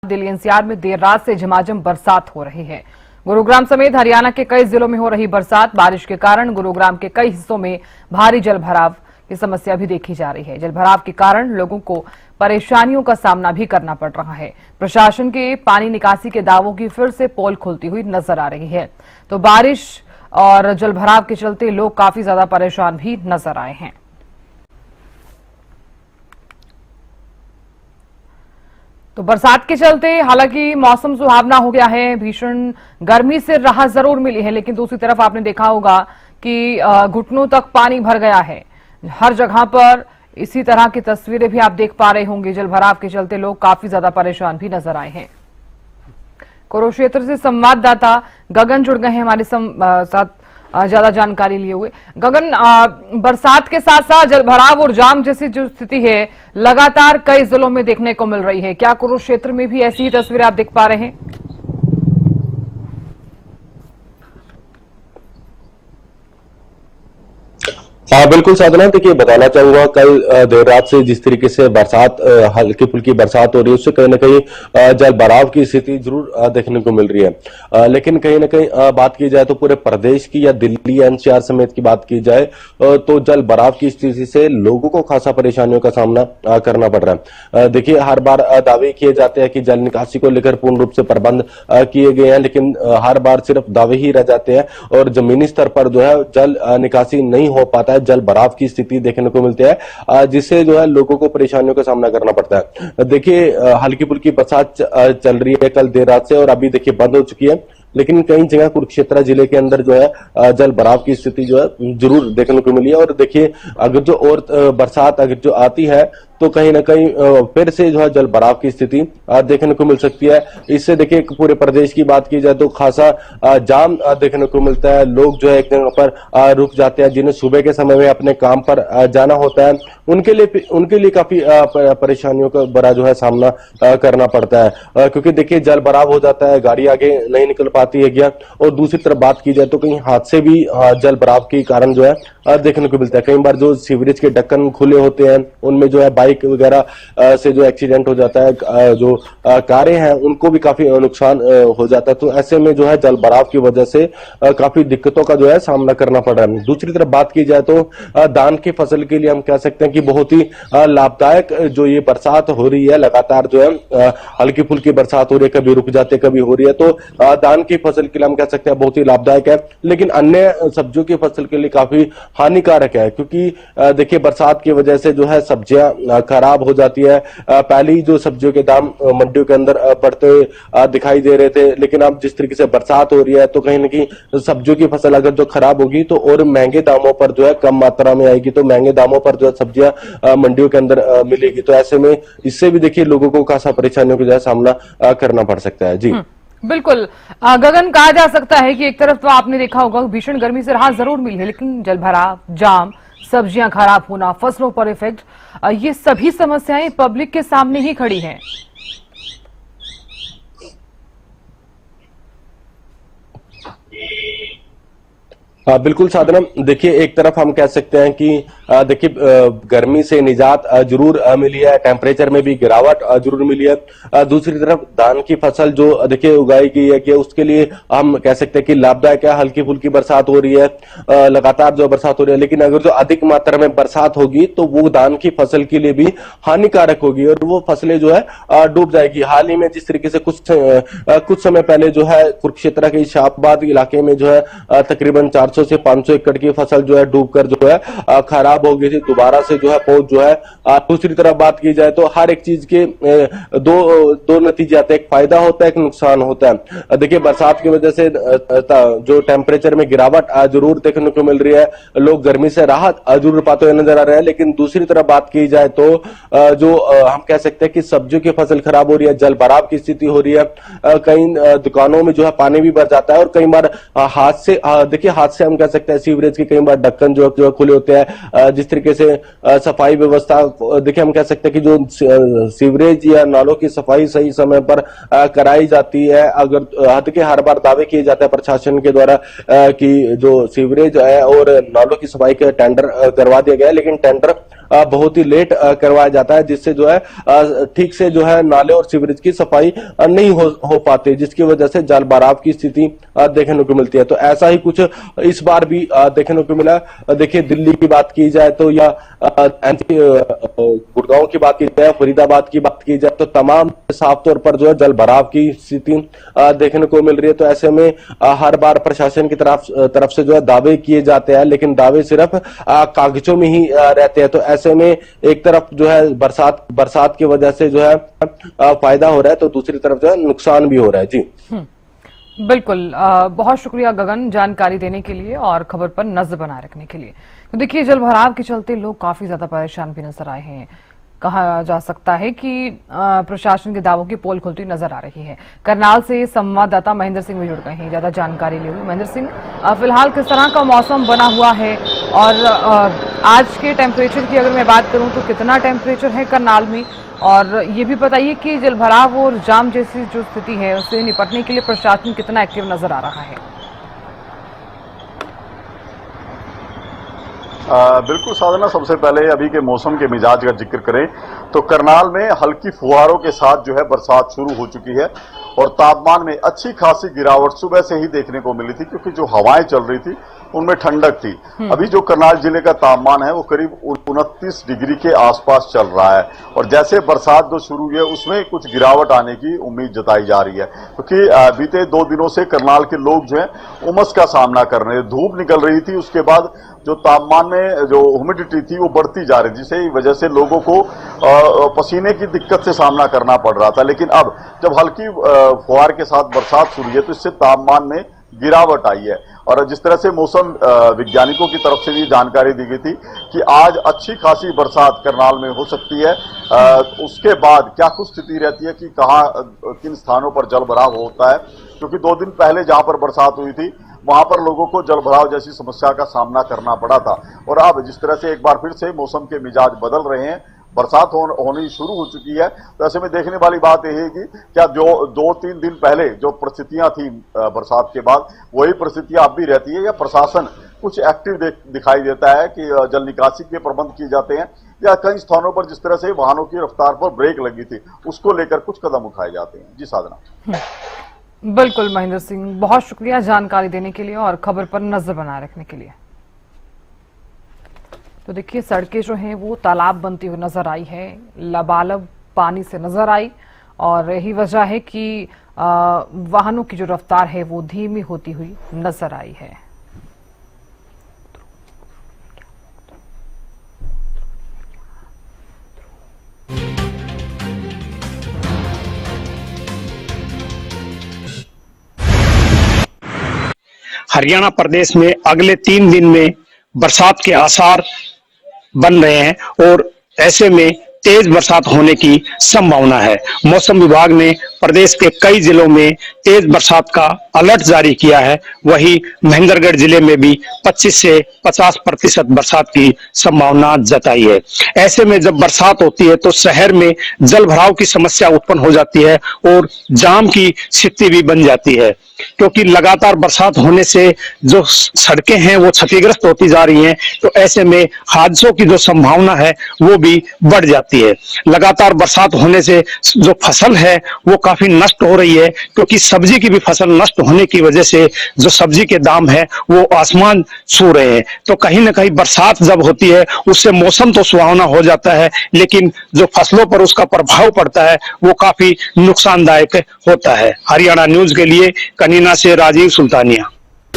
Delhi NCR में देर रात से झमाझम बरसात हो रही है। गुरुग्राम समेत हरियाणा के कई जिलों में हो रही बरसात, बारिश के कारण गुरुग्राम के कई हिस्सों में भारी जलभराव की समस्या भी देखी जा रही है। जलभराव के कारण लोगों को परेशानियों का सामना भी करना पड़ रहा है। प्रशासन के पानी निकासी के दावों की फिर से पोल खुलती हुई नजर आ रही है। तो बारिश और जलभराव के चलते लोग काफी ज्यादा परेशान भी नजर आए हैं। तो बरसात के चलते हालांकि मौसम सुहावना हो गया है, भीषण गर्मी से राहत जरूर मिली है, लेकिन दूसरी तरफ आपने देखा होगा कि घुटनों तक पानी भर गया है। हर जगह पर इसी तरह की तस्वीरें भी आप देख पा रहे होंगे। जलभराव के चलते लोग काफी ज्यादा परेशान भी नजर आए हैं। कुरुक्षेत्र से संवाददाता गगन जुड़ गए हैं हमारे साथ ज्यादा जानकारी लिए हुए। गगन, बरसात के साथ साथ जलभराव और जाम जैसी जो स्थिति है लगातार कई जिलों में देखने को मिल रही है, क्या कुरुक्षेत्र में भी ऐसी ही तस्वीरें आप देख पा रहे हैं? हाँ बिल्कुल साधना, देखिए बताना चाहूंगा कल देर रात से जिस तरीके से बरसात हल्की फुल्की बरसात हो रही है उससे कहीं ना कहीं जल भराव की स्थिति जरूर देखने को मिल रही है। लेकिन कहीं ना कहीं बात की जाए तो पूरे प्रदेश की या दिल्ली एनसीआर समेत की बात की जाए तो जल भराव की स्थिति से लोगों को खासा परेशानियों का सामना करना पड़ रहा है। देखिए हर बार दावे किए जाते हैं कि जल निकासी को लेकर पूर्ण रूप से प्रबंध किए गए हैं, लेकिन हर बार सिर्फ दावे ही रह जाते हैं और जमीनी स्तर पर जो है जल निकासी नहीं हो पाता है। जल भराव की स्थिति देखने को मिलती है जिससे जो है लोगों को परेशानियों का सामना करना पड़ता है। देखिए हल्की फुल्की बरसात चल रही है कल देर रात से और अभी देखिए बंद हो चुकी है, लेकिन कई जगह कुरुक्षेत्र जिले के अंदर जो है जल भराव की स्थिति जो है जरूर देखने को मिली है। और देखिए अगर जो और बरसात अगर जो आती है तो कहीं ना कहीं फिर से जो है जल भराव की स्थिति देखने को मिल सकती है। इससे देखिए पूरे प्रदेश की बात की जाए तो खासा जाम देखने को मिलता है। लोग जो है एक जगह पर रुक जाते हैं, जिन्हें सुबह के समय में अपने काम पर जाना होता है उनके लिए काफी परेशानियों का बड़ा जो है सामना करना पड़ता है, क्योंकि देखिए जल भराव हो जाता है, गाड़ी आगे नहीं निकल पाती है क्या। और दूसरी तरफ बात की जाए तो कहीं हादसे भी जल भराव के कारण जो है देखने को मिलता है। कई बार जो सीवरेज के ढक्कन खुले होते हैं उनमें जो है बाइक वगैरह से जो एक्सीडेंट हो जाता है, जो कारें हैं उनको भी काफी नुकसान हो जाता है। तो ऐसे में जो है जल भराव की वजह से काफी दिक्कतों का जो है सामना करना पड़ रहा है। दूसरी तरफ बात की जाए तो धान की फसल के लिए हम कह सकते हैं कि बहुत ही लाभदायक जो ये बरसात हो रही है, लगातार जो है हल्की फुल्की बरसात हो रही है, कभी रुक जाते कभी हो रही है, तो धान की फसल के लिए हम कह सकते हैं बहुत ही लाभदायक है। लेकिन अन्य सब्जियों की फसल के लिए काफी हानिकारक है, क्योंकि देखिए बरसात की वजह से जो है सब्जियां खराब हो जाती है। पहले जो सब्जियों के दाम मंडियों के अंदर बढ़ते दिखाई दे रहे थे, लेकिन अब जिस तरीके से बरसात हो रही है तो कहीं ना कहीं सब्जियों की फसल अगर जो खराब होगी तो और महंगे दामों पर जो है कम मात्रा में आएगी, तो महंगे दामों पर जो है सब्जियां मंडियों के अंदर मिलेगी। तो ऐसे में इससे भी देखिए लोगों को खासा परेशानियों का जो है सामना करना पड़ सकता है। जी बिल्कुल गगन, कहा जा सकता है कि एक तरफ तो आपने देखा होगा भीषण गर्मी से राहत जरूर मिली है, लेकिन जलभराव, जाम, सब्जियां खराब होना, फसलों पर इफेक्ट, ये सभी समस्याएं पब्लिक के सामने ही खड़ी हैं। बिल्कुल साधना, देखिए एक तरफ हम कह सकते हैं कि देखिए गर्मी से निजात जरूर मिली है, टेम्परेचर में भी गिरावट जरूर मिली है। दूसरी तरफ धान की फसल जो देखिए उगाई गई है कि उसके लिए हम कह सकते हैं कि लाभदायक है। हल्की फुल्की बरसात हो रही है, लगातार जो बरसात हो रही है, लेकिन अगर जो अधिक मात्रा में बरसात होगी तो वो धान की फसल के लिए भी हानिकारक होगी और वो फसलें जो है डूब जाएगी। हाल ही में जिस तरीके से कुछ समय पहले जो है कुरुक्षेत्र के शाहबाद इलाके में जो है तकरीबन 400 से 500 एकड़ की फसल जो है डूबकर जो है खराब हो गई थी। दोबारा से जो है पहुंच जो है दूसरी तरफ बात की जाए तो हर एक चीज के दो नतीजे आते हैं, एक फायदा होता है, एक नुकसान होता है। देखिए बरसात की वजह से जो टेम्परेचर में गिरावट जरूर देखने को मिल रही है, लोग गर्मी से राहत जरूर पाते हुए नजर आ रहे हैं। लेकिन दूसरी तरफ बात की जाए तो जो हम कह सकते हैं कि सब्जियों की फसल खराब हो रही है, जल भराव की स्थिति हो रही है, कई दुकानों में जो है पानी भी भर जाता है और कई बार हाथ से देखिए हाथ से हम कह सकते हैं सीवरेज के कई बार ढक्कन जो खुले होते हैं। जिस तरीके से सफाई व्यवस्था देखिए हम कह सकते हैं कि जो सीवरेज या नालों की सफाई सही समय पर कराई जाती है, अगर हद के हर बार दावे किए जाते हैं प्रशासन के द्वारा कि जो सीवरेज है और नालों की सफाई का टेंडर करवा दिया गया है, लेकिन टेंडर बहुत ही लेट करवाया जाता है, जिससे जो है ठीक से जो है नाले और सीवरेज की सफाई नहीं हो पाती, जिसकी वजह से जल भराव की स्थिति देखने को मिलती है। तो ऐसा ही कुछ इस बार भी देखने को मिला। देखिए, दिल्ली की बात की जाए तो या गुड़गांव की बात की जाए, फरीदाबाद की बात की जाए, तो तमाम साफ तौर पर जो है जल भराव की स्थिति देखने को मिल रही है। तो ऐसे में हर बार प्रशासन की तरफ से जो है दावे किए जाते हैं, लेकिन दावे सिर्फ कागजों में ही रहते हैं। तो ऐसे में एक तरफ जो है बरसात की वजह से जो है फायदा हो रहा है, तो दूसरी तरफ जो है नुकसान भी हो रहा है। जी बिल्कुल, बहुत शुक्रिया गगन जानकारी देने के लिए और खबर पर नजर बनाए रखने के लिए। तो देखिए, जलभराव के चलते लोग काफी ज्यादा परेशान भी नजर आए हैं। कहा जा सकता है कि प्रशासन के दावों की पोल खुलती नजर आ रही है। करनाल से संवाददाता महेंद्र सिंह भी जुड़ गए हैं, ज्यादा जानकारी ले। महेंद्र सिंह, फिलहाल किस तरह का मौसम बना हुआ है और आज के टेम्परेचर की अगर मैं बात करूं तो कितना टेम्परेचर है करनाल में, और ये भी बताइए कि जलभराव और जाम जैसी जो स्थिति है उससे निपटने के लिए प्रशासन कितना एक्टिव नजर आ रहा है। बिल्कुल साधना, सबसे पहले अभी के मौसम के मिजाज का जिक्र करें तो करनाल में हल्की फुहारों के साथ जो है बरसात शुरू हो चुकी है और तापमान में अच्छी खासी गिरावट सुबह से ही देखने को मिली थी, क्योंकि जो हवाएं चल रही थी उनमें ठंडक थी। अभी जो करनाल जिले का तापमान है वो करीब 29 डिग्री के आसपास चल रहा है और जैसे बरसात जो शुरू हुई है उसमें कुछ गिरावट आने की उम्मीद जताई जा रही है, क्योंकि बीते 2 दिनों से करनाल के लोग जो है उमस का सामना कर रहे हैं। धूप निकल रही थी, उसके बाद जो तापमान में जो ह्यूमिडिटी थी वो बढ़ती जा रही थी, जिसकी वजह से लोगों को पसीने की दिक्कत से सामना करना पड़ रहा था। लेकिन अब जब हल्की फुहार के साथ बरसात शुरू है तो इससे तापमान में गिरावट आई है। और जिस तरह से मौसम वैज्ञानिकों की तरफ से भी जानकारी दी गई थी कि आज अच्छी खासी बरसात करनाल में हो सकती है, उसके बाद क्या कुछ स्थिति रहती है कि कहाँ किन स्थानों पर जल भराव होता है, क्योंकि 2 दिन पहले जहां पर बरसात हुई थी वहां पर लोगों को जल भराव जैसी समस्या का सामना करना पड़ा था। और अब जिस तरह से एक बार फिर से मौसम के मिजाज बदल रहे हैं, बरसात होनी शुरू हो चुकी है, तो ऐसे में देखने वाली बात यह है कि क्या जो 2-3 दिन पहले जो परिस्थितियां थी बरसात के बाद वही परिस्थितियां अब भी रहती है, या प्रशासन कुछ एक्टिव दिखाई देता है कि जल निकासी के प्रबंध किए जाते हैं, या कई स्थानों पर जिस तरह से वाहनों की रफ्तार पर ब्रेक लगी थी उसको लेकर कुछ कदम उठाए जाते हैं। जी साधना। बिल्कुल महेंद्र सिंह, बहुत शुक्रिया जानकारी देने के लिए और खबर पर नजर बनाए रखने के लिए। तो देखिए, सड़कें जो हैं वो तालाब बनती हुई नजर आई है, लबालब पानी से नजर आई और यही वजह है कि वाहनों की जो रफ्तार है वो धीमी होती हुई नजर आई है। हरियाणा प्रदेश में अगले 3 दिन में बरसात के आसार बन रहे हैं और ऐसे में तेज बरसात होने की संभावना है। मौसम विभाग ने प्रदेश के कई जिलों में तेज बरसात का अलर्ट जारी किया है। वहीं महेंद्रगढ़ जिले में भी 25 से 50% बरसात की संभावना जताई है। ऐसे में जब बरसात होती है तो शहर में जल भराव की समस्या उत्पन्न हो जाती है और जाम की स्थिति भी बन जाती है, क्योंकि लगातार बरसात होने से जो सड़कें हैं वो क्षतिग्रस्त होती जा रही हैं। तो ऐसे में हादसों की जो संभावना है वो भी बढ़ जाती है। लगातार बरसात होने से जो फसल है वो काफी नष्ट हो रही है, क्योंकि सब्जी की भी फसल नष्ट होने की वजह से जो सब्जी के दाम है वो आसमान छू रहे हैं। तो कहीं ना कहीं बरसात जब होती है उससे मौसम तो सुहावना हो जाता है, लेकिन जो फसलों पर उसका प्रभाव पड़ता है वो काफी नुकसानदायक होता है। हरियाणा न्यूज के लिए कनीना से राजीव सुल्तानिया।